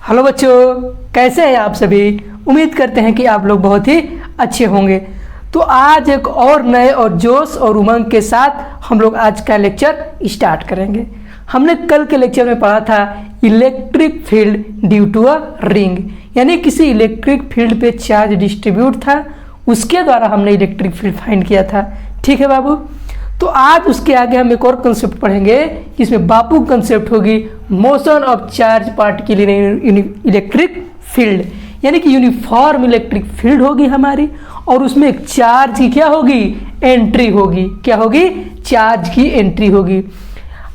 Hello बच्चों, कैसे हैं आप सभी। उम्मीद करते हैं कि आप लोग बहुत ही अच्छे होंगे। तो आज एक और नए और जोश और उमंग के साथ हम लोग आज का लेक्चर स्टार्ट करेंगे। हमने कल के लेक्चर में पढ़ा था electric field due to a ring, यानी किसी इलेक्ट्रिक फील्ड पे चार्ज डिस्ट्रीब्यूट था, उसके द्वारा हमने इलेक्ट्रिक फील्ड फाइंड किया था। ठीक है बाबू। तो आज उसके आगे हम एक और कंसेप्ट पढ़ेंगे जिसमें बापू कंसेप्ट होगी motion of charge particle in electric field, यानी कि यूनिफॉर्म इलेक्ट्रिक फील्ड होगी हमारी और उसमें एक चार्ज की क्या होगी, एंट्री होगी। क्या होगी? चार्ज की एंट्री होगी।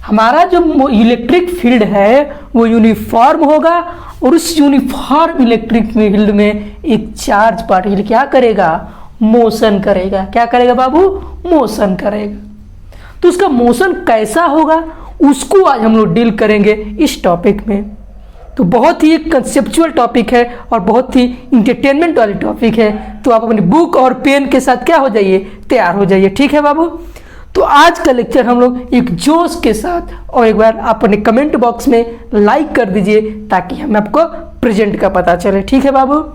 हमारा जो इलेक्ट्रिक फील्ड है वो यूनिफॉर्म होगा और उस यूनिफॉर्म इलेक्ट्रिक फील्ड में एक चार्ज पार्टिकल क्या करेगा, मोशन करेगा। क्या करेगा बाबू? मोशन करेगा। तो उसका मोशन कैसा होगा उसको आज हम लोग डील करेंगे इस टॉपिक में। तो बहुत ही कंसेप्चुअल टॉपिक है और बहुत ही इंटरटेनमेंट वाली टॉपिक है। तो आप अपनी बुक और पेन के साथ क्या हो जाइए, तैयार हो जाइए। ठीक है बाबू। तो आज का लेक्चर हम लोग एक जोश के साथ, और एक बार आप अपने कमेंट बॉक्स में लाइक कर दीजिए ताकि हमें आपको प्रेजेंट का पता चले। ठीक है बाबू।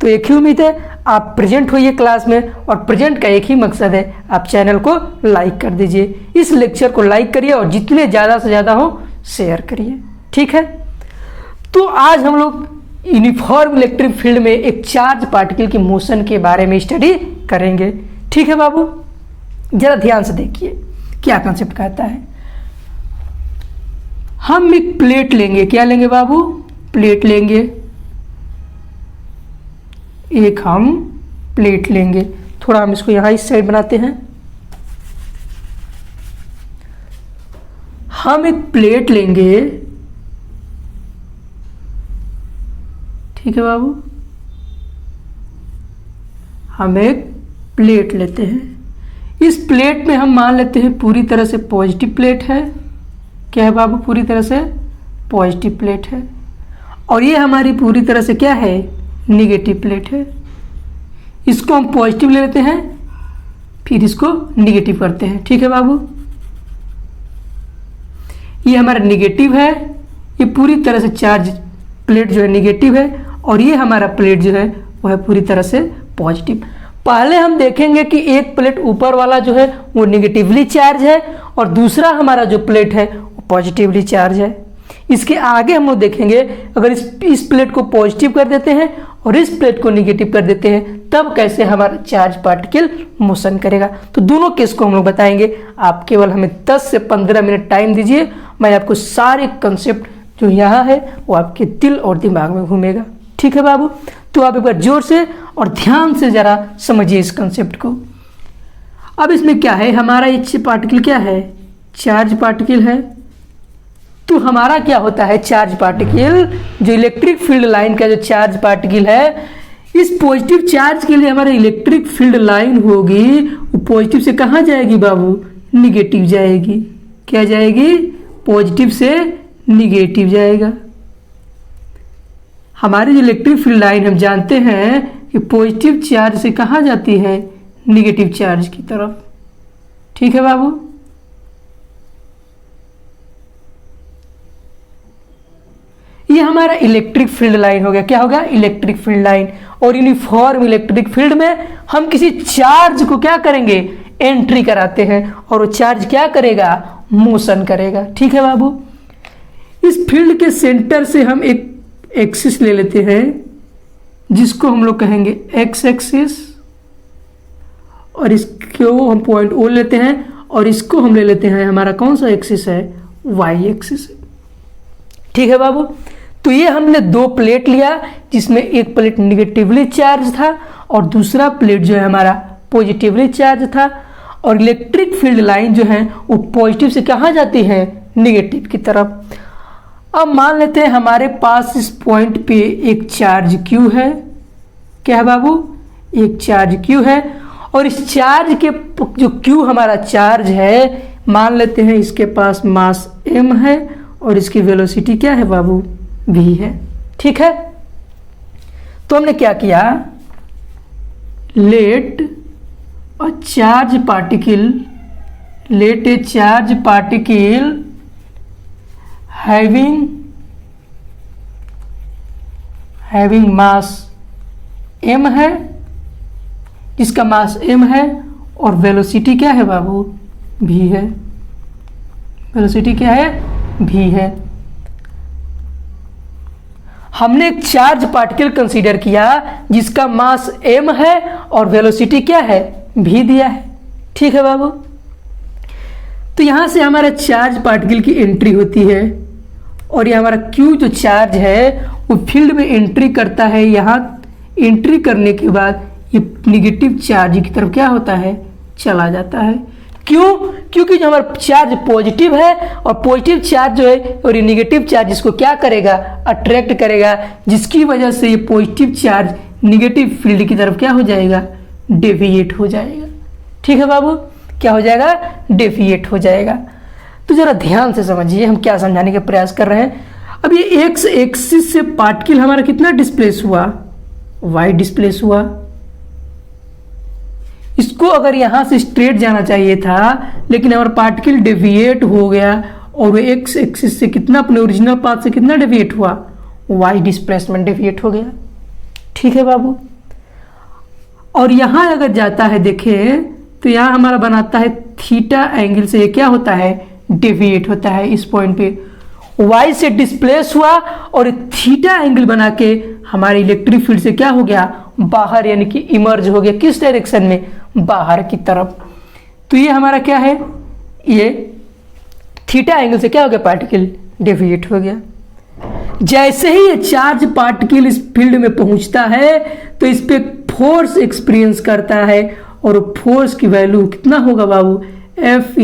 तो एक ही उम्मीद है आप प्रेजेंट होइए क्लास में, और प्रेजेंट का एक ही मकसद है, आप चैनल को लाइक कर दीजिए। इस लेक्चर को लाइक करिए और जितने ज़्यादा से ज़्यादा हो शेयर करिए। ठीक है। तो आज हम लोग यूनिफॉर्म इलेक्ट्रिक फील्ड में एक चार्ज पार्टिकल की मोशन के बारे में स्टडी करेंगे। ठीक है बाबू। जरा ध्यान से देखिए क्या कंसेप्ट कहता है। हम एक प्लेट लेंगे। क्या लेंगे बाबू? प्लेट लेंगे। एक हम प्लेट लेंगे। थोड़ा हम इसको यहां इस साइड बनाते हैं। हम एक प्लेट लेंगे। ठीक है बाबू। हम एक प्लेट लेते हैं। इस प्लेट में हम मान लेते हैं पूरी तरह से पॉजिटिव प्लेट है। क्या है बाबू? पूरी तरह से पॉजिटिव प्लेट है। और ये हमारी पूरी तरह से क्या है, निगेटिव प्लेट है। इसको हम पॉजिटिव ले लेते हैं, फिर इसको निगेटिव करते हैं। ठीक है बाबू। ये हमारा निगेटिव है, ये पूरी तरह से चार्ज प्लेट जो है निगेटिव है, और ये हमारा प्लेट जो है वो है पूरी तरह से पॉजिटिव। पहले हम देखेंगे कि एक प्लेट ऊपर वाला जो है वो निगेटिवली चार्ज है और दूसरा हमारा जो प्लेट है वो पॉजिटिवली चार्ज है। इसके आगे हम लोग देखेंगे अगर इस प्लेट को पॉजिटिव कर देते हैं और इस प्लेट को निगेटिव कर देते हैं तब कैसे हमारा चार्ज पार्टिकल मोशन करेगा। तो दोनों केस को हम लोग बताएंगे। आप केवल हमें 10 से 15 मिनट टाइम दीजिए, मैं आपको सारे कंसेप्ट जो यहाँ है वो आपके दिल और दिमाग में घूमेगा। ठीक है बाबू। तो आप एक बार जोर से और ध्यान से जरा समझिए इस कंसेप्ट को। अब इसमें क्या है, हमारा ये पार्टिकल क्या है, चार्ज पार्टिकल है। तो हमारा क्या होता है, चार्ज पार्टिकल जो इलेक्ट्रिक फील्ड लाइन का जो चार्ज पार्टिकल है, इस पॉजिटिव चार्ज के लिए हमारा इलेक्ट्रिक फील्ड लाइन होगी वो पॉजिटिव से कहाँ जाएगी बाबू, निगेटिव जाएगी। क्या जाएगी? पॉजिटिव से निगेटिव जाएगा। हमारी जो इलेक्ट्रिक फील्ड लाइन हम जानते हैं कि पॉजिटिव चार्ज से कहाँ जाती है, निगेटिव चार्ज की तरफ। ठीक है बाबू। ये हमारा इलेक्ट्रिक फील्ड लाइन हो गया। क्या होगा? Electric field line. और यूनिफॉर्म इलेक्ट्रिक फील्ड में हम किसी चार्ज को क्या करेंगे, एंट्री कराते हैं, और वो चार्ज क्या करेगा, मोशन करेगा। ठीक है बाबू। इस फील्ड के सेंटर से हम एक एक्सिस ले लेते हैं जिसको हम लोग कहेंगे एक्स एक्सिस, और इसको हम पॉइंट ओ लेते हैं, और इसको हम ले लेते हैं, हमारा कौन सा एक्सिस है, वाई एक्सिस। ठीक है बाबू। तो ये हमने दो प्लेट लिया जिसमें एक प्लेट निगेटिवली चार्ज था और दूसरा प्लेट जो है हमारा पॉजिटिवली चार्ज था, और इलेक्ट्रिक फील्ड लाइन जो है वो पॉजिटिव से कहाँ जाती है, निगेटिव की तरफ। अब मान लेते हैं हमारे पास इस पॉइंट पे एक चार्ज क्यू है। क्या है बाबू? एक चार्ज क्यू है, और इस चार्ज के जो क्यू हमारा चार्ज है, मान लेते हैं इसके पास मास m है और इसकी वेलोसिटी क्या है बाबू, v है। ठीक है। तो हमने क्या किया, let a charge particle, let a charge particle having having mass m है, जिसका मास m है और वेलोसिटी क्या है बाबू, v है। वेलोसिटी क्या है, v है। हमने एक चार्ज पार्टिकल कंसीडर किया जिसका मास m है और वेलोसिटी क्या है, v दिया है। ठीक है बाबू। तो यहां से हमारा चार्ज पार्टिकल की एंट्री होती है और ये हमारा Q जो चार्ज है वो फील्ड में एंट्री करता है। यहाँ एंट्री करने के बाद ये निगेटिव चार्ज की तरफ क्या होता है, चला जाता है। क्यों? क्योंकि जो हमारा चार्ज पॉजिटिव है और पॉजिटिव चार्ज जो है और ये निगेटिव चार्ज इसको क्या करेगा, अट्रैक्ट करेगा, जिसकी वजह से ये पॉजिटिव चार्ज निगेटिव फील्ड की तरफ क्या हो जाएगा, डेविएट हो जाएगा। ठीक है बाबू, क्या हो जाएगा, डेविएट हो जाएगा। तो जरा ध्यान से समझिए हम क्या समझाने का प्रयास कर रहे हैं। अब ये एक्स एक्सिस से पार्टिकल हमारा कितना डिस्प्लेस हुआ, वाई डिस्प्लेस हुआ। इसको अगर यहां से स्ट्रेट जाना चाहिए था लेकिन हमारा पार्टिकल डेविएट हो गया और वो एक्स एक्सिस से कितना, अपने ओरिजिनल पाथ से कितना डेविएट हुआ, वाई डिस्प्लेसमेंट डेविएट हो गया। ठीक है बाबू। और यहां अगर जाता है देखें तो यहां हमारा बनाता है थीटा एंगल से, ये क्या होता है, डेविएट होता है। इस पॉइंट पे y से डिस्प्लेस हुआ और थीटा एंगल बना के हमारे इलेक्ट्रिक फील्ड से क्या हो गया, बाहर, यानी कि इमर्ज हो गया। किस डायरेक्शन में, बाहर की तरफ। तो ये हमारा क्या है, ये थीटा एंगल से क्या हो गया, पार्टिकल डेविएट हो गया। जैसे ही ये चार्ज पार्टिकल इस फील्ड में पहुंचता है तो इस पे फोर्स एक्सपीरियंस करता है और फोर्स की वैल्यू कितना होगा बाबू, F =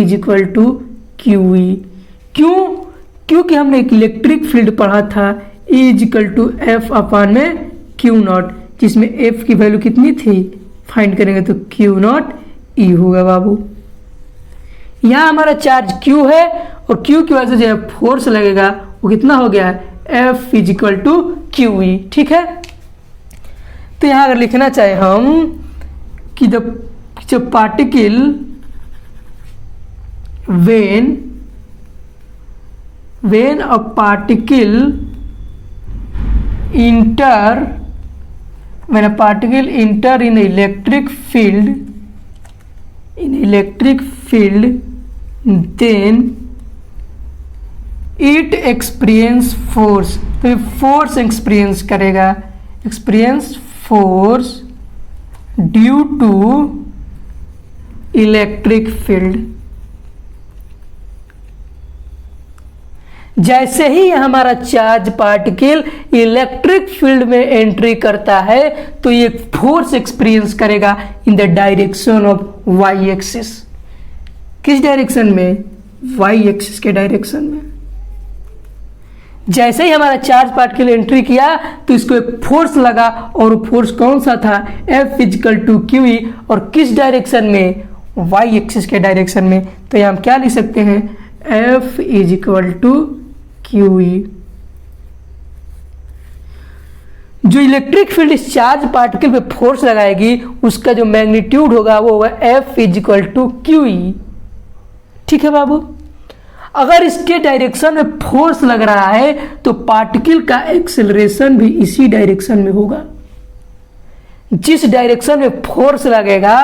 QE। क्यों? क्योंकि हमने एक इलेक्ट्रिक फील्ड पढ़ा था E = F/Q0, जिसमें F की वैल्यू कितनी थी, फाइंड करेंगे तो Q0 E होगा बाबू। यहाँ हमारा चार्ज Q है और Q की वजह से जो फोर्स लगेगा वो कितना हो गया, F = QE। ठीक है। तो यहाँ अगर लिखना चाहे हम कि जब particle when a particle enter in electric field then it experience force। तो ये फोर्स एक्सपीरियंस करेगा, experience force due to electric field. जैसे ही हमारा चार्ज पार्टिकल इलेक्ट्रिक फील्ड में एंट्री करता है तो ये फोर्स एक्सपीरियंस करेगा in the direction of Y axis. किस डायरेक्शन में, वाई एक्सिस के डायरेक्शन में। जैसे ही हमारा चार्ज पार्टिकल एंट्री किया तो इसको एक फोर्स लगा और फोर्स कौन सा था, F = QE, और किस डायरेक्शन में, वाई एक्सिस के डायरेक्शन में। तो यहाँ हम क्या लिख सकते हैं, F = QE। जो इलेक्ट्रिक फील्ड इस चार्ज पार्टिकल पे फोर्स लगाएगी उसका जो मैग्नीट्यूड होगा वो होगा F = QE। ठीक है बाबू। अगर इसके डायरेक्शन में फोर्स लग रहा है तो पार्टिकल का एक्सेलरेशन भी इसी डायरेक्शन में होगा। जिस डायरेक्शन में फोर्स लगेगा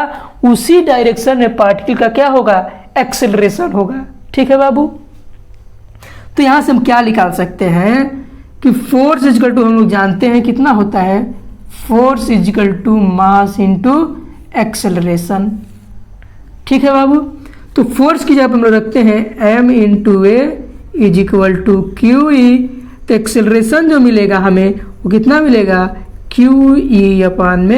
उसी डायरेक्शन में पार्टिकल का क्या होगा, एक्सेलरेशन होगा। ठीक है बाबू। तो यहां से हम क्या निकाल सकते हैं कि फोर्स = हम लोग जानते हैं कितना होता है, फोर्स = मास इंटू एक्सेलरेशन। ठीक है बाबू। तो फोर्स की जगह हम लोग रखते हैं M × A = QE। तो एक्सेलरेशन जो मिलेगा हमें वो कितना मिलेगा, QE/M।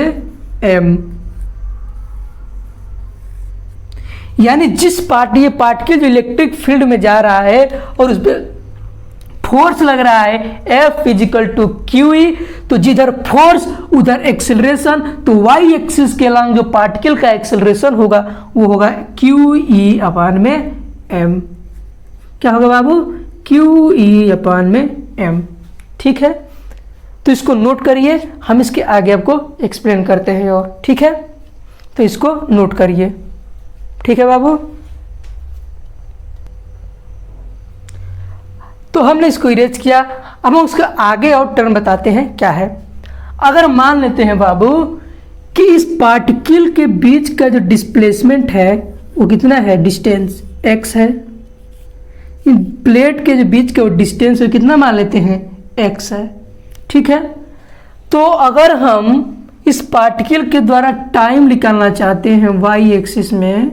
यानी जिस ये पार्टिकल जो इलेक्ट्रिक फील्ड में जा रहा है और उस पर फोर्स लग रहा है F = QE, तो जिधर फोर्स उधर एक्सेलरेशन, तो वाई एक्सिस के अलॉन्ग जो पार्टिकल का एक्सेलरेशन होगा वो होगा QE/M। क्या होगा बाबू, QE/M। ठीक है। तो इसको नोट करिए, हम इसके आगे आपको एक्सप्लेन करते हैं और। ठीक है। तो इसको नोट करिए। ठीक है बाबू। तो हमने इसको इरेज किया। अब हम उसका आगे और टर्म बताते हैं क्या है। अगर मान लेते हैं बाबू कि इस पार्टिकल के बीच का जो डिस्प्लेसमेंट है वो कितना है, डिस्टेंस x है, इन प्लेट के जो बीच का वो डिस्टेंस है कितना मान लेते हैं, x है। ठीक है, तो अगर हम इस पार्टिकल के द्वारा टाइम निकालना चाहते हैं y एक्सिस में,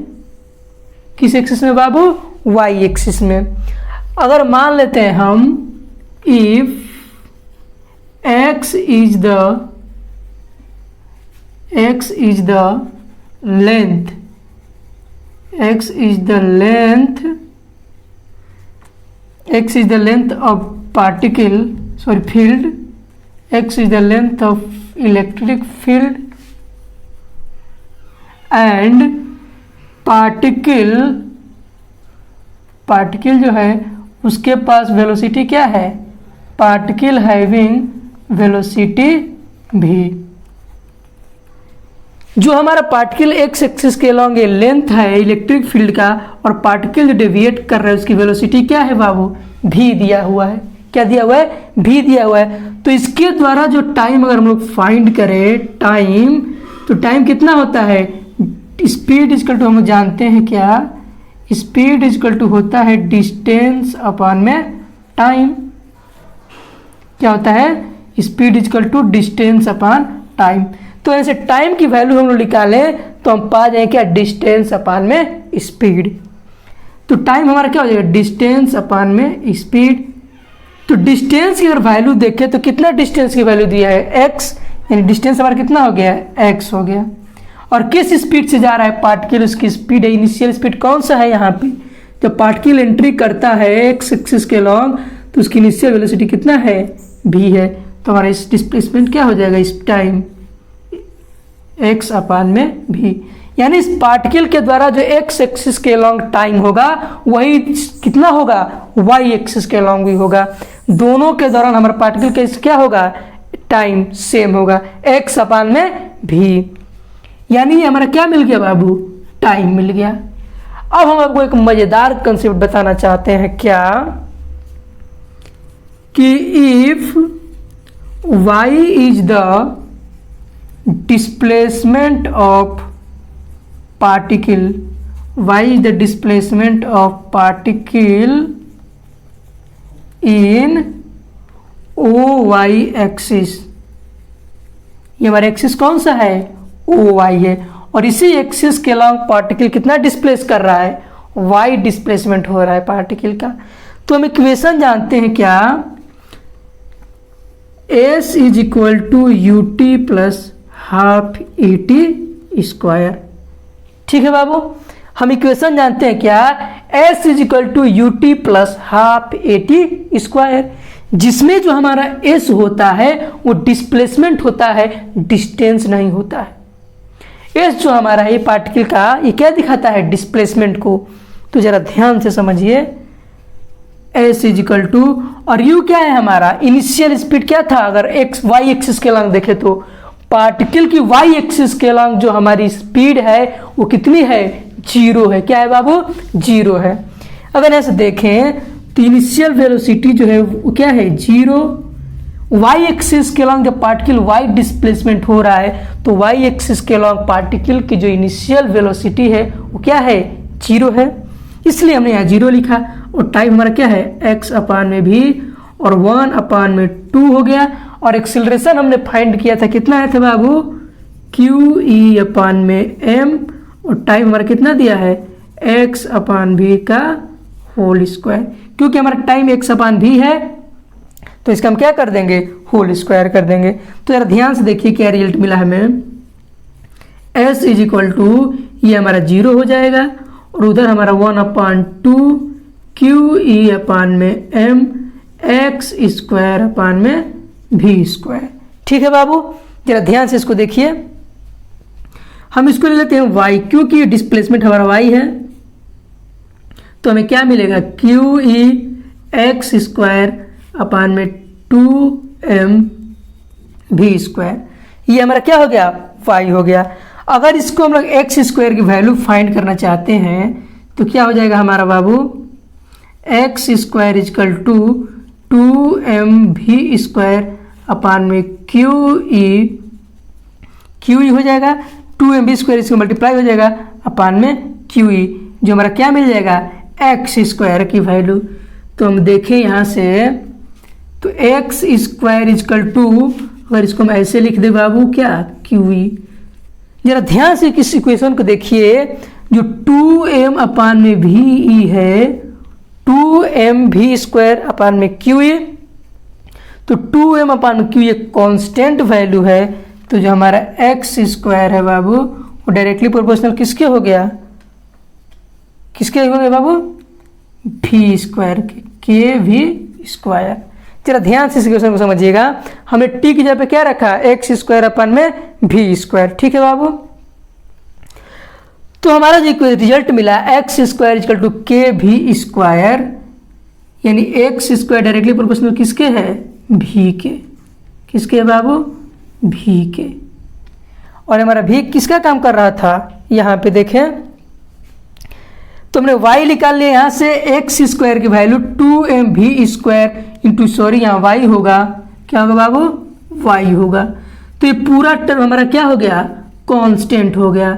किस एक्सिस में बाबू, y एक्सिस में, अगर मान लेते हैं हम if x is the length of particle, field, x is the length of electric field and particle जो है उसके पास वेलोसिटी क्या है, पार्टिकल हैविंग वेलोसिटी भी। जो हमारा पार्टिकल एक्स एक्सिस के अलॉन्ग ये लेंथ है इलेक्ट्रिक फील्ड का, और पार्टिकल जो डेविएट कर रहा है उसकी वेलोसिटी क्या है बाबू, भी दिया हुआ है। क्या दिया हुआ है, भी दिया हुआ है। तो इसके द्वारा जो टाइम अगर हम लोग फाइंड करें टाइम, तो टाइम कितना होता है, स्पीड इक्वल टू, हम जानते हैं क्या, स्पीड इक्वल टू होता है डिस्टेंस अपॉन में टाइम। क्या होता है, speed equal to distance upon time. तो ऐसे टाइम की वैल्यू हम लोग निकालें तो हम पा जाएंगे क्या, डिस्टेंस अपॉन में स्पीड। तो टाइम हमारा क्या हो जाएगा, डिस्टेंस अपॉन में स्पीड। तो डिस्टेंस की अगर वैल्यू देखें तो कितना डिस्टेंस की वैल्यू दिया है, x, यानी डिस्टेंस हमारा कितना हो गया है, x हो गया। और किस स्पीड से जा रहा है पार्टिकल, उसकी स्पीड है, इनिशियल स्पीड कौन सा है यहाँ पे, जब पार्टिकल एंट्री करता है एक्स एक्सिस के लॉन्ग तो उसकी इनिशियल वेलोसिटी कितना है, v है। तो हमारा इस डिस्प्लेसमेंट क्या हो जाएगा, इस टाइम x अपान में v, यानी इस पार्टिकल के द्वारा जो x एक्सिस के लॉन्ग टाइम होगा वही कितना होगा, y एक्सिस के लॉन्ग भी होगा। दोनों के दौरान हमारा पार्टिकल का क्या होगा, टाइम सेम होगा, x अपान में v। यानी ये हमारा क्या मिल गया बाबू, टाइम मिल गया। अब हम आपको एक मजेदार कंसेप्ट बताना चाहते हैं, क्या कि if y is the displacement of particle, y is the displacement of particle in OY axis। ये हमारा एक्सिस कौन सा है, OY है, और इसी एक्सिस के अलॉन्ग पार्टिकल कितना डिस्प्लेस कर रहा है, y डिस्प्लेसमेंट हो रहा है पार्टिकल का। तो हम इक्वेशन जानते हैं क्या, S is equal to ut plus half ET square. ठीक है बाबू, हम इक्वेशन जानते हैं क्या, S is equal to ut plus half ET square, जिसमें जो हमारा S होता है वो डिस्प्लेसमेंट होता है, डिस्टेंस नहीं होता है। S जो हमारा ये पार्टिकल का ये क्या दिखाता है, डिस्प्लेसमेंट को। तो जरा ध्यान से समझिए, S इज इक्वल टू, और u क्या है हमारा, इनिशियल स्पीड क्या था, अगर x y एक्सिस के अलॉन्ग देखे तो पार्टिकल की y एक्सिस के अलॉन्ग जो हमारी स्पीड है वो कितनी है, 0 है। क्या है बाबू, 0 है। अगर ऐसे देखें तो इनिशियल वेलोसिटी जो है वो क्या है, 0। y एक्सिस के अलॉन्ग जब पार्टिकल y डिस्प्लेसमेंट हो रहा है तो y एक्सिस के अलॉन्ग पार्टिकल की जो इनिशियल वेलोसिटी है वो क्या है, 0 है, इसलिए हमने यहाँ 0 लिखा। और टाइम हमारा क्या है, x अपान में भी और 1 अपान में 2 हो गया। और एक्सेलरेशन हमने फाइंड किया था, कितना आया था बाबू, QE अपान में m, और टाइम हमारा कितना दिया है, x अपान v का होल स्क्वायर। क्योंकि हमारा टाइम x अपान v है तो इसका हम क्या कर देंगे, होल स्क्वायर कर देंगे। तो जरा ध्यान से देखिए क्या रिजल्ट मिला हमें, s इज इक्वल टू ये हमारा 0 हो जाएगा, और उधर हमारा 1 अपान 2 QE अपान में m x स्क्वायर अपान में v स्क्वायर। ठीक है बाबू, जरा ध्यान से इसको देखिए, हम इसको ले लेते हैं y, क्योंकि डिस्प्लेसमेंट हमारा y है। तो हमें क्या मिलेगा, QE x स्क्वायर अपान में 2m v स्क्वायर। ये हमारा क्या हो गया, y हो गया। अगर इसको हम लोग x स्क्वायर की वैल्यू फाइंड करना चाहते हैं तो क्या हो जाएगा हमारा बाबू, x square is equal to 2m v square upon में क्यू ई हो जाएगा 2mv² इसको मल्टीप्लाई हो जाएगा अपान में क्यू ई, जो हमारा क्या मिल जाएगा x² की वैल्यू। तो हम देखें यहाँ से तो x² इजकल टू, अगर इसको हम ऐसे लिख दे बाबू क्या क्यू ई। जरा ध्यान से किस इक्वेशन को देखिए, जो 2m अपान में वी ई है 2mv² अपान में क्यू ई, तो 2m अपान में क्यू एक कांस्टेंट वैल्यू है, तो जो हमारा x² है बाबू वो डायरेक्टली प्रोपोर्शनल किसके हो गया, किसके हो गया बाबू v² के v²। जरा ध्यान से इस इक्वेशन को समझिएगा, हमने t की जगह पे क्या रखा x² अपान में v², ठीक है बाबू। तो हमारा जो रिजल्ट मिला x² इक्वल टू के v², यानी x² डायरेक्टली प्रोपोर्शनल किसके है v के, किसके है बाबू v के। और हमारा v किसका काम कर रहा था, यहाँ पे देखें तो हमने y निकाल लिया, यहाँ से x² की वैल्यू 2mv² इंटू सॉरी यहाँ y होगा, क्या होगा बाबू y होगा। तो ये पूरा टर्म हमारा क्या हो गया कांस्टेंट हो गया,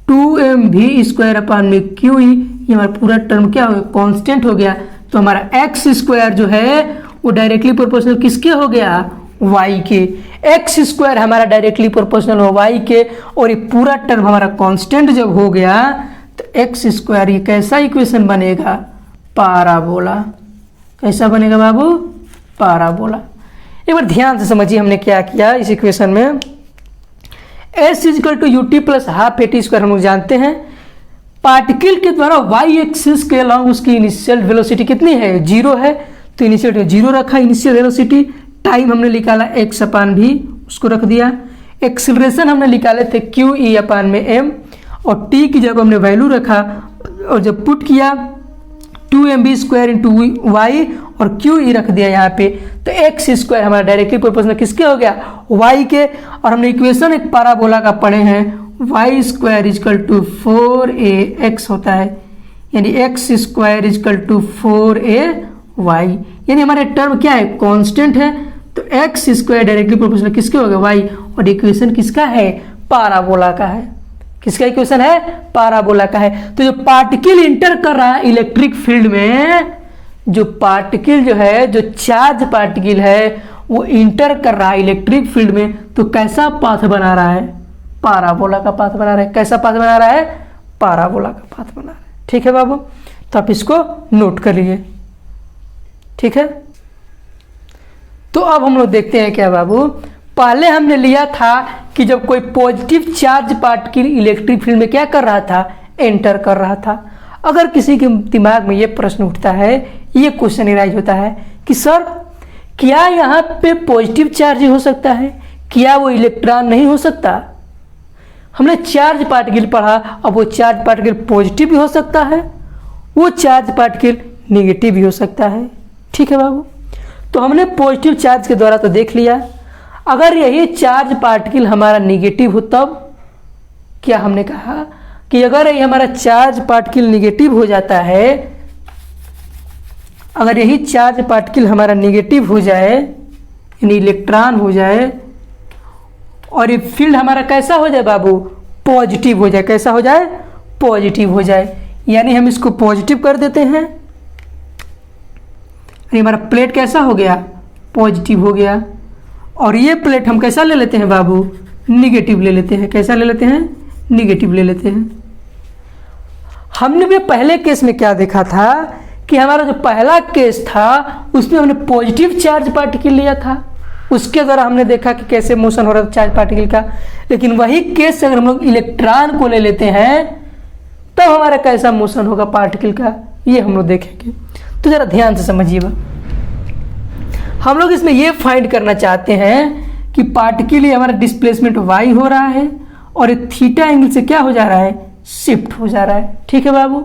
2mv² अपान में क्यू ई, ये हमारा पूरा टर्म क्या हो गया कांस्टेंट हो गया। तो हमारा x² जो है वो डायरेक्टली प्रोपोर्शनल किसके हो गया y के, x² हमारा डायरेक्टली प्रोपोर्शनल हो y के, और ये पूरा टर्म हमारा कांस्टेंट जब हो गया तो x² ये कैसा इक्वेशन बनेगा पाराबोला। कैसा बनेगा बाबू पाराबोला। एक बार ध्यान से समझिए हमने क्या किया इस इक्वेशन में, s equal to ut plus half at² हम लोग जानते हैं, पार्टिकल के द्वारा y एक्सिस के अलॉन्ग उसकी इनिशियल वेलोसिटी कितनी है 0 है, तो इनिशियल 0 रखा इनिशियल वेलोसिटी, टाइम हमने निकाला x अपान v उसको रख दिया, एक्सेलरेशन हमने निकाले थे क्यू ई अपान में m, और t की जगह हमने वैल्यू रखा और जब पुट किया 2mv² इंटू वाई और क्यू ई रख दिया यहाँ पे, तो x² हमारा डायरेक्टली प्रोपोर्शनल किसके हो गया y के। और हमने इक्वेशन एक पैराबोला का पढ़े हैं y² इजकल टू 4ax होता है, यानी x² इजकल टू 4ay, यानी हमारे टर्म क्या है कांस्टेंट है, तो x² डायरेक्टली प्रोपोर्शनल किसके हो गया y, और इक्वेशन किसका है पैराबोला का है, किसका इक्वेशन है पैराबोला का है। तो जो पार्टिकल इंटर कर रहा है इलेक्ट्रिक फील्ड में, जो पार्टिकल जो है जो चार्ज पार्टिकल है वो इंटर कर रहा है इलेक्ट्रिक फील्ड में, तो कैसा पाथ बना रहा है पैराबोला का पाथ बना रहा है। कैसा पाथ बना रहा है पैराबोला का पाथ बना रहा है, ठीक है बाबू। तो आप इसको नोट कर लीजिए, ठीक है। तो अब हम लोग देखते हैं क्या बाबू, पहले हमने लिया था कि जब कोई positive charge particle electric field में क्या कर रहा था एंटर कर रहा था। अगर किसी के दिमाग में ये प्रश्न उठता है, ये क्वेश्चन राइज होता है कि सर क्या यहाँ पे पॉजिटिव चार्ज हो सकता है, क्या वो इलेक्ट्रॉन नहीं हो सकता। हमने चार्ज पार्टिकल पढ़ा, अब वो चार्ज पार्टिकल पॉजिटिव भी हो सकता है, वो चार्ज पार्टिकल नेगेटिव भी हो सकता है, ठीक है बाबू। तो हमने पॉजिटिव चार्ज के द्वारा तो देख लिया, अगर यही चार्ज पार्टिकल हमारा नेगेटिव हो तब क्या हमने कहा कि अगर ये हमारा चार्ज पार्टिकल नेगेटिव हो जाता है, अगर यही चार्ज पार्टिकल हमारा नेगेटिव हो जाए यानी इलेक्ट्रॉन हो जाए, और ये फील्ड हमारा कैसा हो जाए बाबू पॉजिटिव हो जाए, कैसा हो जाए पॉजिटिव हो जाए, यानी हम इसको पॉजिटिव कर देते हैं, यानी हमारा प्लेट कैसा हो गया पॉजिटिव हो गया, और ये प्लेट हम कैसा ले लेते हैं बाबू निगेटिव ले लेते हैं। कैसा ले लेते हैं निगेटिव ले लेते हैं। हमने भी पहले केस में क्या देखा था कि हमारा जो पहला केस था उसमें हमने पॉजिटिव चार्ज पार्टिकल लिया था, उसके द्वारा हमने देखा कि कैसे मोशन हो रहा था चार्ज पार्टिकल का। लेकिन वही केस अगर हम लोग इलेक्ट्रॉन को ले लेते हैं तब हमारा कैसा मोशन होगा पार्टिकल का, ये हम लोग देखेंगे। तो जरा ध्यान से समझिएगा, हम लोग इसमें ये फाइंड करना चाहते हैं कि पार्टिकल हमारा डिस्प्लेसमेंट y हो रहा है और ये थीटा एंगल से क्या हो जा रहा है शिफ्ट हो जा रहा है, ठीक है बाबू।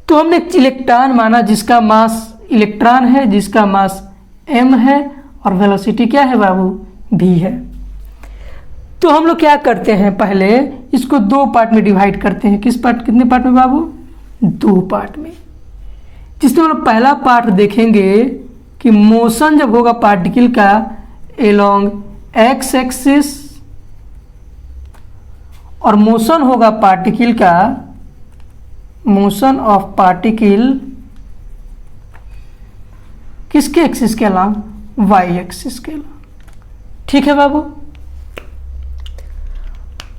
तो हमने इलेक्ट्रॉन माना जिसका मास इलेक्ट्रॉन है, जिसका मास m है और वेलोसिटी क्या है बाबू v है। तो हम लोग क्या करते हैं पहले इसको दो पार्ट में डिवाइड करते हैं। किस पार्ट कितने पार्ट में बाबू दो पार्ट में, जिसमें हम लोग पहला पार्ट देखेंगे कि मोशन जब होगा पार्टिकल का एलोंग एक्स एक्सिस और मोशन होगा पार्टिकल का, मोशन ऑफ पार्टिकल किसके एक्सिस के अलांग, वाई एक्सिस के अलांग। ठीक है बाबू,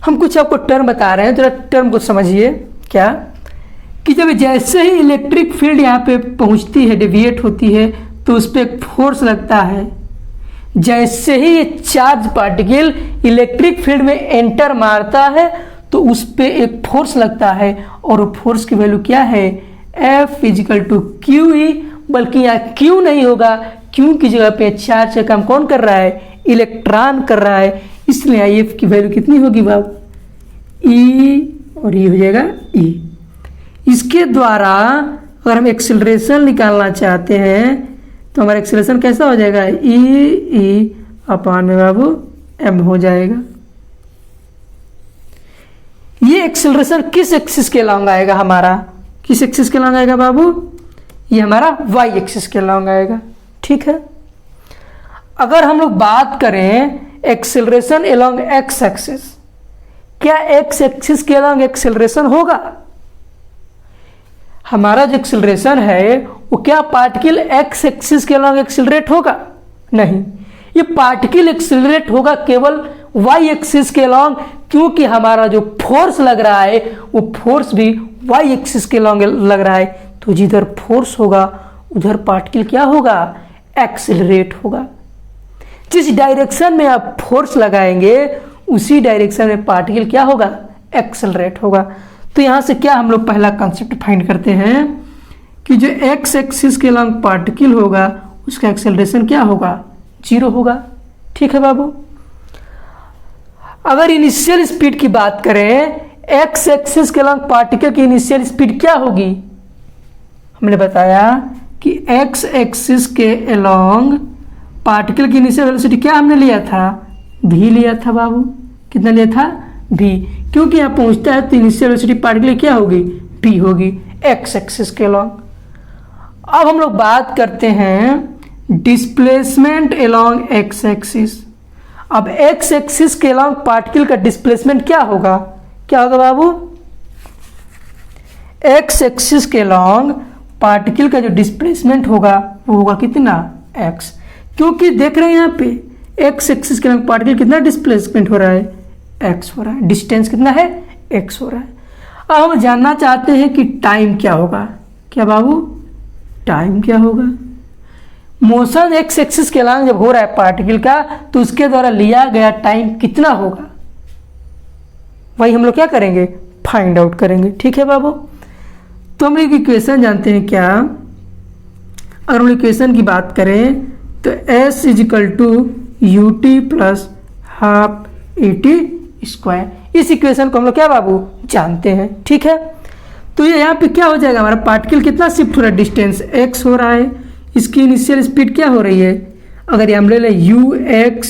हम कुछ आपको टर्म बता रहे हैं, जरा टर्म को समझिए। क्या कि जब जैसे ही इलेक्ट्रिक फील्ड यहाँ पे पहुँचती है, डेविएट होती है, तो उस पर एक फोर्स लगता है। जैसे ही ये चार्ज पार्टिकल इलेक्ट्रिक फील्ड में एंटर मारता है तो उस पर एक फोर्स लगता है, और वो फोर्स की वैल्यू क्या है, F is equal to Q E. बल्कि यहाँ क्यू नहीं होगा, क्यू की जगह पे चार्ज का काम कौन कर रहा है, इलेक्ट्रॉन कर रहा है, इसलिए F की वैल्यू कितनी होगी बाब, E, और ये हो जाएगा E। इसके द्वारा अगर हम एक्सेलरेशन निकालना चाहते हैं तो हमारा एक्सेलरेशन कैसा हो जाएगा, E अपान में बाबू M हो जाएगा। ये एक्सेलरेशन किस एक्सिस के लॉन्ग आएगा, हमारा किस एक्सिस के लॉन्ग आएगा बाबू, ये हमारा वाई एक्सिस के लॉन्ग आएगा। ठीक है, अगर हम लोग बात करें एक्सेलरेशन एलोंग एक्स एक्सिस, क्या एक्स एक्सिस के अलोंग एक्सेलरेशन होगा, हमारा जो एक्सेलरेशन है वो क्या पार्टिकल एक्स एक्सिस के अलोंग एक्सेलरेट होगा, नहीं, ये पार्टिकल एक्सेलरेट होगा केवल वाई एक्सिस के अलोंग, क्योंकि हमारा जो फोर्स लग रहा है वो फोर्स भी वाई एक्सिस के अलोंग लग रहा है। तो जिधर फोर्स होगा उधर पार्टिकल क्या होगा, एक्सेलरेट होगा। जिस डायरेक्शन में आप फोर्स लगाएंगे उसी डायरेक्शन में पार्टिकल क्या होगा, एक्सेलरेट होगा। तो यहां से क्या हम लोग पहला कंसेप्ट फाइंड करते हैं कि जो एक्स एक्सिस के अलोंग पार्टिकल होगा उसका एक्सेलरेशन क्या होगा, 0 होगा। ठीक है बाबू, अगर इनिशियल स्पीड की बात करें, एक्स एक्सिस के अलोंग पार्टिकल की इनिशियल स्पीड क्या होगी, हमने बताया कि एक्स एक्सिस के अलोंग पार्टिकल की इनिशियल वेलोसिटी क्या हमने लिया था, v लिया था बाबू, कितना लिया था, v, क्योंकि यहाँ पहुंचता है तो इनिशियल वेलोसिटी पार्टिकल क्या होगी, v होगी एक्स एक्सिस के अलोंग। अब हम लोग बात करते हैं डिस्प्लेसमेंट अलोंग एक्स एक्सिस। अब एक्स एक्सिस के अलोंग पार्टिकल का डिस्प्लेसमेंट क्या होगा, क्या होगा बाबू, एक्स एक्सिस के अलोंग पार्टिकल का जो डिस्प्लेसमेंट होगा वो होगा कितना, x, क्योंकि देख रहे हैं यहाँ पे एक्स एक्सिस के अलोंग पार्टिकल कितना डिस्प्लेसमेंट हो रहा है, x हो रहा है, डिस्टेंस कितना है, x हो रहा है। अब हम जानना चाहते हैं कि टाइम क्या होगा, क्या बाबू, टाइम क्या होगा। मोशन एक्स एक्सिस के अलोंग जब हो रहा है पार्टिकल का तो उसके द्वारा लिया गया टाइम कितना होगा, वही हम लोग क्या करेंगे, फाइंड आउट करेंगे। ठीक है बाबू, तो हम एक इक्वेशन जानते हैं क्या, अगर हम इक्वेशन की बात करें तो S is equal to U T plus half A T square, इस इक्वेशन को हम लोग क्या बाबू जानते हैं। ठीक है, तो ये यहाँ पे क्या हो जाएगा, हमारा पार्टिकल कितना शिफ्ट हो रहा है, डिस्टेंस x हो रहा है, इसकी इनिशियल स्पीड क्या हो रही है, अगर ये हम ले लें यू एक्स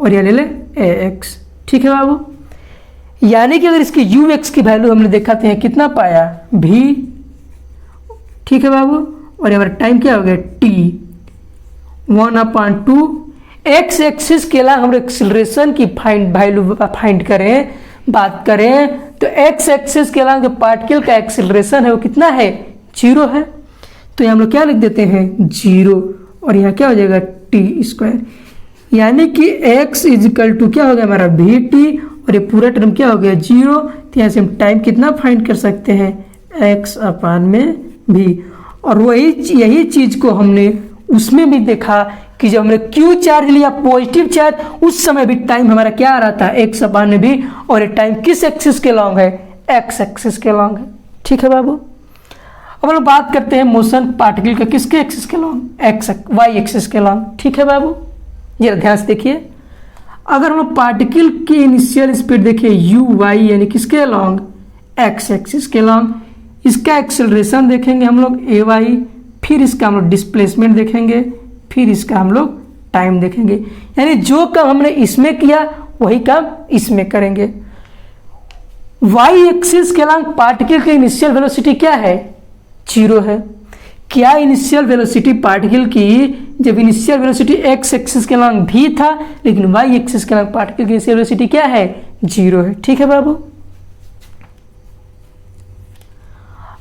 और ये ले लें ए एक्स। ठीक है बाबू, यानी कि अगर इसकी यू एक्स की वैल्यू हमने देखा थे कितना पाया, v। ठीक है बाबू, और हमारा टाइम क्या हो गया, t, 1/2। एक्स एक्सिस के अलावा हम एक्सेलरेशन की वैल्यू फाइंड करें, बात करें तो एक्स एक्सिस के अलावा जो पार्टिकल का एक्सेलरेशन है वो कितना है, 0 है। तो हम लोग क्या लिख देते हैं, 0, और यहाँ क्या हो जाएगा, टी स्क्वायर, यानी कि x इजिकल टू क्या हो गया हमारा वी टी, और ये पूरा टर्म क्या हो गया, 0। तो यहाँ से हम टाइम कितना फाइंड कर सकते हैं, x अपान में v। और वही यही चीज को हमने उसमें भी देखा कि जब हमने Q चार्ज लिया, पॉजिटिव चार्ज, उस समय भी टाइम हमारा क्या आ रहा था, x अपान में v, और ये टाइम किस एक्सिस के लॉन्ग है, x एक्सिस के लॉन्ग है। ठीक है बाबू, अब हम लोग बात करते हैं मोशन पार्टिकल का किसके एक्सिस के लॉन्ग, एक्स वाई एक्सिस के लॉन्ग। ठीक है बाबू, जरा ध्यान से देखिए, अगर हम लोग पार्टिकल की इनिशियल स्पीड देखिए यू वाई यानी किसके लॉन्ग, एक्स एक्सिस के लॉन्ग, इसका एक्सेलरेशन देखेंगे हम लोग ए वाई, फिर इसका हम लोग डिस्प्लेसमेंट देखेंगे, फिर इसका हम लोग टाइम देखेंगे। यानी जो काम हमने इसमें किया वही काम इसमें करेंगे। वाई एक्सिस के लॉन्ग पार्टिकल की इनिशियल वेलोसिटी क्या है, 0 है, क्या इनिशियल वेलोसिटी पार्टिकल की, जब इनिशियल वेलोसिटी एक्स एक्सिस के अलॉन्ग भी था, लेकिन वाई एक्सिस के अलॉन्ग पार्टिकल की इनिशियल वेलोसिटी क्या है, 0 है। ठीक है बाबू।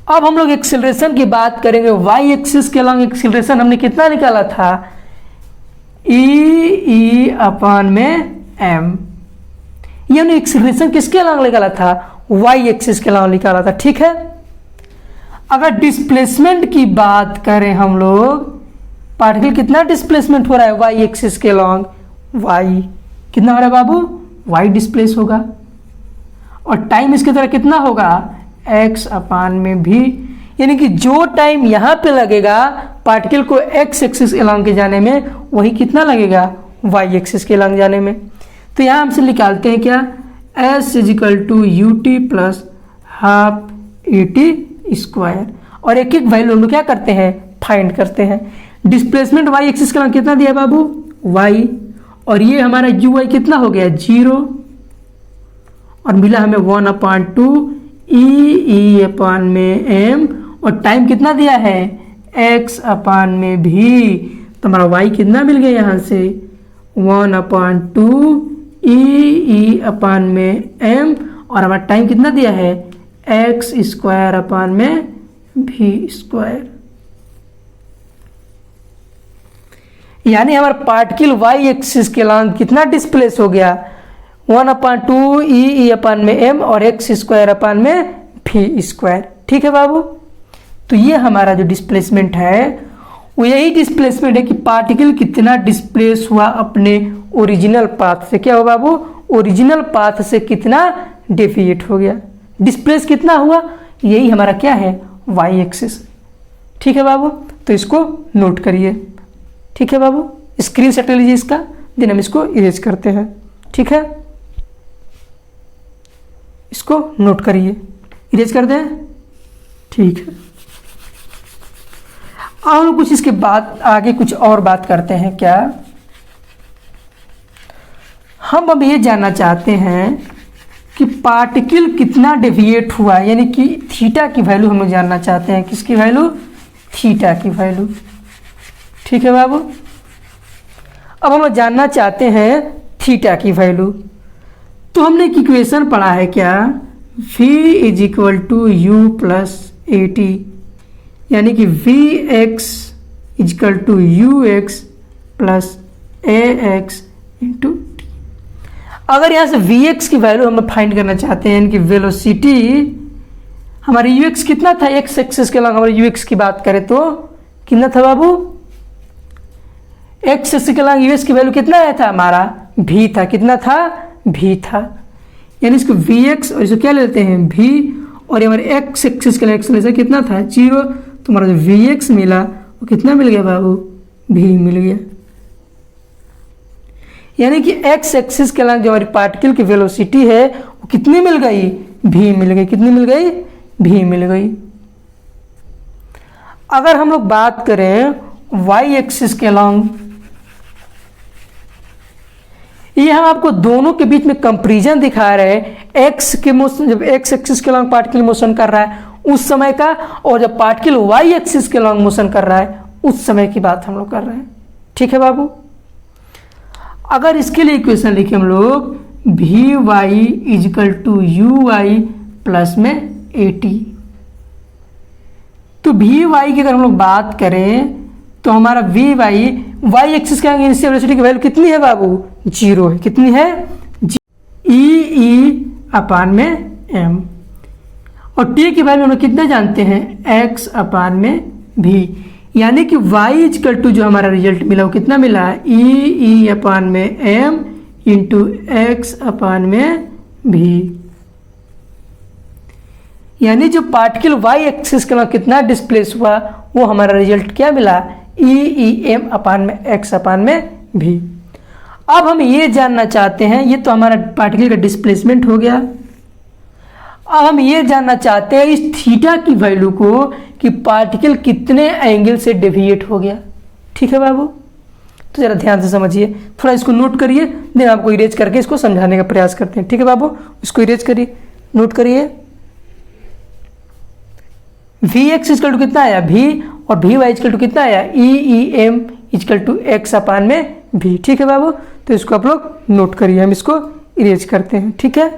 अब हम लोग एक्सेलरेशन की बात करेंगे। वाई एक्सिस के अलॉन्ग एक्सेलरेशन हमने कितना निकाला था, ई अपॉन में एम। ये हमने एक्सेलरेशन किसके अलॉन्ग निकाला था, वाई एक्सिस के अलॉन्ग निकाला था। ठीक है। अगर डिस्प्लेसमेंट की बात करें हम लोग, पार्टिकल कितना डिस्प्लेसमेंट हो रहा है वाई एक्सिस के अलॉन्ग, वाई कितना हो रहा है बाबू, वाई डिस्प्लेस होगा। और टाइम इसकी तरह कितना होगा, एक्स अपान में भी, यानी कि जो टाइम यहाँ पे लगेगा पार्टिकल को एक्स एक्सिस के अलॉन्ग के जाने में, वही कितना लगेगा वाई एक्सिस के अलॉन्ग जाने में। तो यहाँ हमसे निकालते हैं क्या, S is equal to U T plus half E T square, और एक एक वैल्यू हम लोग क्या करते हैं, फाइंड करते हैं। डिस्प्लेसमेंट वाई एक्सिस का कितना दिया बाबू, वाई, और ये हमारा यू वाई कितना हो गया 0, और मिला हमें 1/2 ई अपान में एम, और टाइम कितना दिया है एक्स अपान में भी, तो हमारा वाई कितना मिल गया यहाँ से 1/2 ई अपान में एम, और हमारा टाइम कितना दिया है एक्स स्क्वायर अपान में भी स्क्वायर। यानी हमारा पार्टिकल वाई एक्सिस के अलॉन्ग कितना डिस्प्लेस हो गया, 1/2 ई अपान में एम और एक्स स्क्वायर अपान में भी स्क्वायर। ठीक है बाबू। तो ये हमारा जो डिस्प्लेसमेंट है वो यही डिस्प्लेसमेंट है कि पार्टिकल कितना डिस्प्लेस हुआ अपने ओरिजिनल पाथ से। क्या हो बाबू, ओरिजिनल पाथ से कितना डेविएट हो गया, डिस्प्लेस कितना हुआ, यही हमारा क्या है वाई एक्सिस। ठीक है बाबू। तो इसको नोट करिए। ठीक है बाबू, स्क्रीन शॉट ले लीजिए इसका, देन हम इसको इरेज करते हैं। ठीक है, इसको नोट करिए, इरेज कर दें। ठीक है, हम लोग कुछ इसके बाद आगे कुछ और बात करते हैं। क्या हम अब ये जानना चाहते हैं कि पार्टिकल कितना डेविएट हुआ, यानी कि थीटा की वैल्यू हम लोग जानना चाहते हैं। किसकी वैल्यू, थीटा की वैल्यू। ठीक है बाबू। अब हम लोग जानना चाहते हैं थीटा की वैल्यू। तो हमने एक इक्वेशन पढ़ा है क्या, v is equal to U plus A T, यानी कि V X is equal to U X plus A X into T. अगर यहाँ से वी एक्स की वैल्यू हम फाइंड करना चाहते हैं, यानी कि वेलोसिटी, हमारी यू एक्स कितना था एक्स एक्सिस के अलॉन्ग, हमारे यू एक्स की बात करें तो कितना था बाबू, एक्स एक्सिस के अलॉन्ग यू एक्स की वैल्यू कितना आया था हमारा, भी था। कितना था, भी था। यानी इसको वी एक्स और इसको क्या लेते हैं भी, और हमारे एक्स एक्सिस के एक्सेलरेशन कितना था 0, तो हमारा जो वी एक्स मिला वो कितना मिल गया बाबू, भी मिल गया। यानी कि एक्स एक्सिस के अलॉन्ग जो हमारी पार्टिकल की वेलोसिटी है वो कितनी मिल गई, भी मिल गई। कितनी मिल गई, भी मिल गई। अगर हम लोग बात करें वाई एक्सिस के अलॉन्ग, ये हम आपको दोनों के बीच में कंपैरिजन दिखा रहे हैं। एक्स के मोशन, जब एक्स एक्सिस के अलॉन्ग पार्टिकल मोशन कर रहा है उस समय का, और जब पार्टिकल वाई एक्सिस के अलॉन्ग मोशन कर रहा है उस समय की बात हम लोग कर रहे हैं। ठीक है बाबू। अगर इसके लिए इक्वेशन लिखे हम लोग, V Y is equal to U Y plus में ए टी, तो भी वाई की अगर हम लोग बात करें तो हमारा वी वाई, वाई एक्सिस का इनिशियल वेलोसिटी की वैल्यू कितनी है बाबू, 0 है। कितनी है, ई अपान में एम, और टी की वैल्यू हम लोग कितने जानते हैं, एक्स अपान में भी। यानी कि वाई इजकल टू जो हमारा रिजल्ट मिला वो कितना मिला, ई अपान में एम इंटू एक्स अपान में भी। यानी जो पार्टिकल वाई एक्सिस के अलॉन्ग कितना डिस्प्लेस हुआ वो हमारा रिजल्ट क्या मिला, ई एम अपान में एक्स अपान में भी। अब हम ये जानना चाहते हैं, ये तो हमारा पार्टिकल का डिस्प्लेसमेंट हो गया। अब हम ये जानना चाहते हैं इस थीटा की वैल्यू को कि पार्टिकल कितने एंगल से डेविएट हो गया। ठीक है बाबू। तो जरा ध्यान से समझिए, थोड़ा इसको नोट करिए, देन आपको इरेज करके इसको समझाने का प्रयास करते हैं। ठीक है बाबू, इसको इरेज करिए, नोट करिए। वी एक्स इक्वल टू कितना आया, भी, और वी वाई इजकल टू कितना आया, E M is equal to x upon में भी। ठीक है बाबू, तो इसको आप लोग नोट करिए, हम इसको इरेज करते हैं। ठीक है,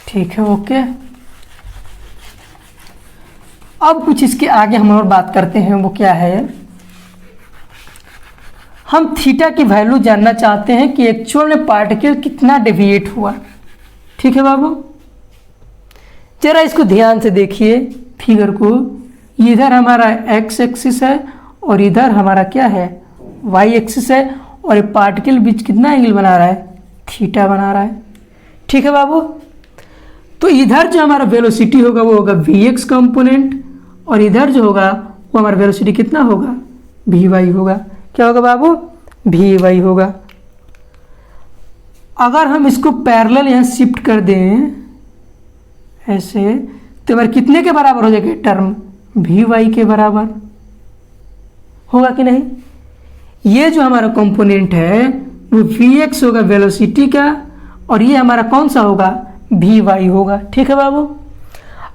ठीक है, ओके। अब कुछ इसके आगे हम और बात करते हैं, वो क्या है, हम थीटा की वैल्यू जानना चाहते हैं कि एक्चुअल में पार्टिकल कितना डेविएट हुआ। ठीक है बाबू, जरा इसको ध्यान से देखिए फिगर को, इधर हमारा एक्स एक्सिस है और इधर हमारा क्या है, वाई एक्सिस है, और ये पार्टिकल बीच कितना एंगल बना रहा है, थीटा बना रहा है। ठीक है बाबू, तो इधर जो हमारा वेलोसिटी होगा वो होगा वी एक्स कंपोनेंट, और इधर जो होगा वो हमारा वेलोसिटी कितना होगा, वी वाई होगा। क्या होगा बाबू, वी वाई होगा। अगर हम इसको पैरेलल यहाँ शिफ्ट कर दें ऐसे, तो हमारे कितने के बराबर हो जाएगा टर्म, वी वाई के बराबर होगा कि नहीं। ये जो हमारा कंपोनेंट है वो वी एक्स होगा वेलोसिटी का, और ये हमारा कौन सा होगा, वी वाई होगा। ठीक है बाबू,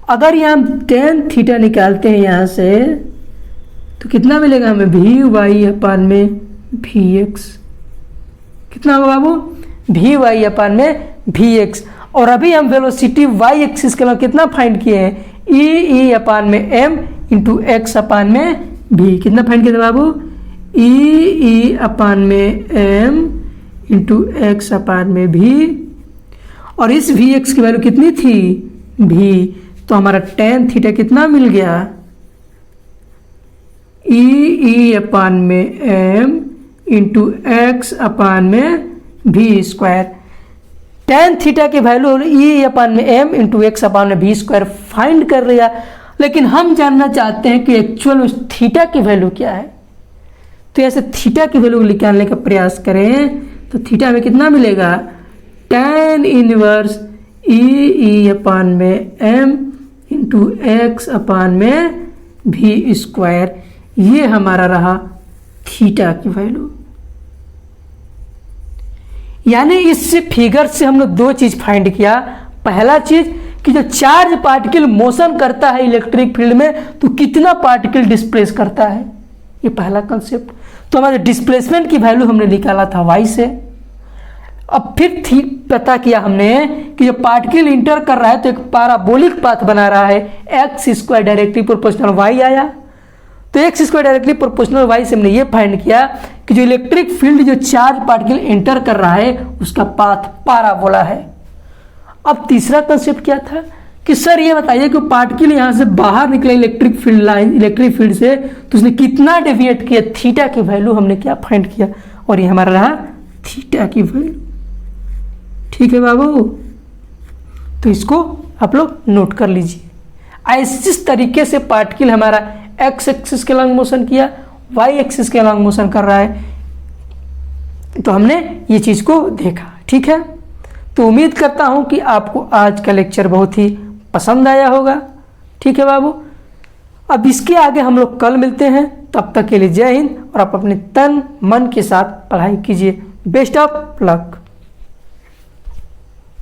अगर यहाँ हम टेन थीटा निकालते हैं यहाँ से, तो कितना मिलेगा हमें, वी वाई अपान में वी एक्स। कितना होगा बाबू, वी वाई अपान में वी एक्स। और अभी हम वेलोसिटी वाई एक्सिस के लिए कितना फाइंड किए हैं, ई अपान में एम इंटू एक्स अपान में भी। कितना फाइंड किया था बाबू, ई अपान में एम इंटू एक्स अपान में भी, और इस वी एक्स की वैल्यू कितनी थी, भी। तो हमारा टेन थीटा कितना मिल गया, ई अपान में एम इंटू एक्स अपान में भी स्क्वायर। टेन थीटा की वैल्यू ई अपान में एम इंटू एक्स अपान में भी स्क्वायर फाइंड कर लिया, लेकिन हम जानना चाहते हैं कि एक्चुअल उस थीटा की वैल्यू क्या है। तो ऐसे थीटा की वैल्यू निकालने का प्रयास करें तो थीटा में कितना मिलेगा, टेन इनवर्स ई अपान में एम इंटू एक्स अपान में भी स्क्वायर। ये हमारा रहा थीटा की वैल्यू। यानी इस फिगर से हम लोग दो चीज फाइंड किया। पहला चीज कि जो चार्ज पार्टिकल मोशन करता है इलेक्ट्रिक फील्ड में तो कितना पार्टिकल डिस्प्लेस करता है, ये पहला कंसेप्ट। तो हमारे डिस्प्लेसमेंट की वैल्यू हमने निकाला था वाई से। अब फिर पता किया हमने कि जो पार्टिकल इंटर कर रहा है तो एक पैराबोलिक पाथ बना रहा है, X square directly proportional Y आया। तो X square directly proportional Y से हमने ये फाइंड किया कि जो इलेक्ट्रिक फील्ड जो चार्ज पार्टिकल एंटर कर रहा है उसका पाथ पैराबोला है। अब तीसरा कंसेप्ट क्या था कि सर ये बताइए कि पार्टिकल यहाँ से बाहर निकले electric field line, electric field से, तो उसने कितना डेविएट किया, थीटा की वैल्यू हमने क्या फाइंड किया, और ये हमारा रहा थीटा की वैल्यू। ठीक है बाबू, तो इसको आप लोग नोट कर लीजिए। इस तरीके से पार्टिकल हमारा एक्स एक्सिस के लॉन्ग मोशन किया, वाई एक्सिस के लॉन्ग मोशन कर रहा है, तो हमने ये चीज को देखा। ठीक है, तो उम्मीद करता हूं कि आपको आज का लेक्चर बहुत ही पसंद आया होगा। ठीक है बाबू, अब इसके आगे हम लोग कल मिलते हैं, तब तक के लिए जय हिंद, और आप अपने तन मन के साथ पढ़ाई कीजिए। Best of luck.